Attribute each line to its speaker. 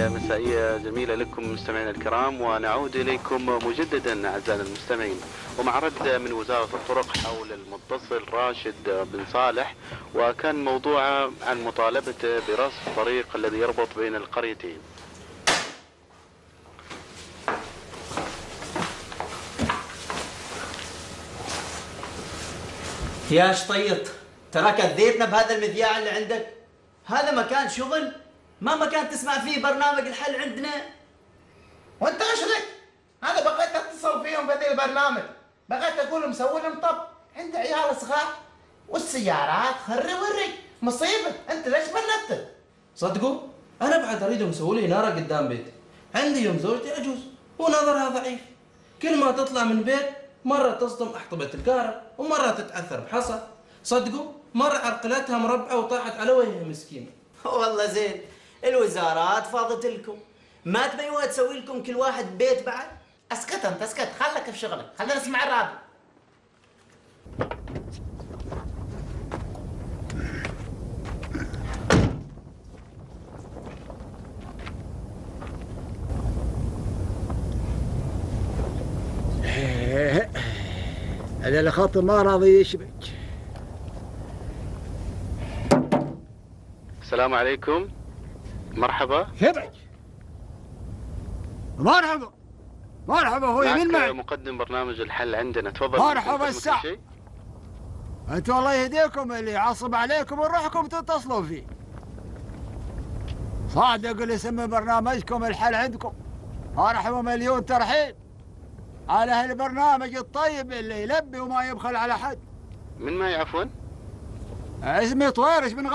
Speaker 1: تحية مسائية جميلة لكم مستمعينا الكرام، ونعود إليكم مجددا أعزائنا المستمعين ومع رد من وزارة الطرق حول المتصل راشد بن صالح، وكان موضوع عن مطالبته برصف الطريق الذي يربط بين القريتين.
Speaker 2: يا شطيط، تراك اذيتنا بهذا المذياع اللي عندك. هذا مكان شغل، ما مكان تسمع فيه برنامج الحل عندنا.
Speaker 3: وانت ايش لك؟ انا بغيت اتصل فيهم بهذا البرنامج، بغيت اقول مسوي لهم طب عند عيال صغار والسيارات خري وري مصيبه. انت ليش بلدت؟
Speaker 4: صدقوا انا بعد اريدهم يسووا لي ناره قدام بيتي. عندي يوم زوجتي عجوز ونظرها ضعيف، كل ما تطلع من بيت مره تصدم احطبه الكهرب ومره تتاثر بحصى. صدقوا مره عرقلتها مربعه وطاحت على وجهها مسكينه.
Speaker 2: والله زين، الوزارات فاضت لكم، ما تبيوها تسوي لكم كل واحد بيت بعد؟
Speaker 3: اسكت انت اسكت، خلك في شغلك، خلينا نسمع الراديو.
Speaker 5: هذا الخط ما راضي يشبك.
Speaker 1: السلام عليكم. مرحبا.
Speaker 5: شبك. مرحبا مرحبا اخوي، من معك؟
Speaker 1: مقدم برنامج الحل عندنا، تفضل.
Speaker 5: مرحبا الساعة. انتوا الله يهديكم، اللي يعصب عليكم نروحكم تتصلوا فيه. صادق اللي يسمي برنامجكم الحل عندكم. مرحبا مليون ترحيب على هالبرنامج الطيب اللي يلبي وما يبخل على حد.
Speaker 1: من معي عفوا؟
Speaker 5: اسمي طويرش بن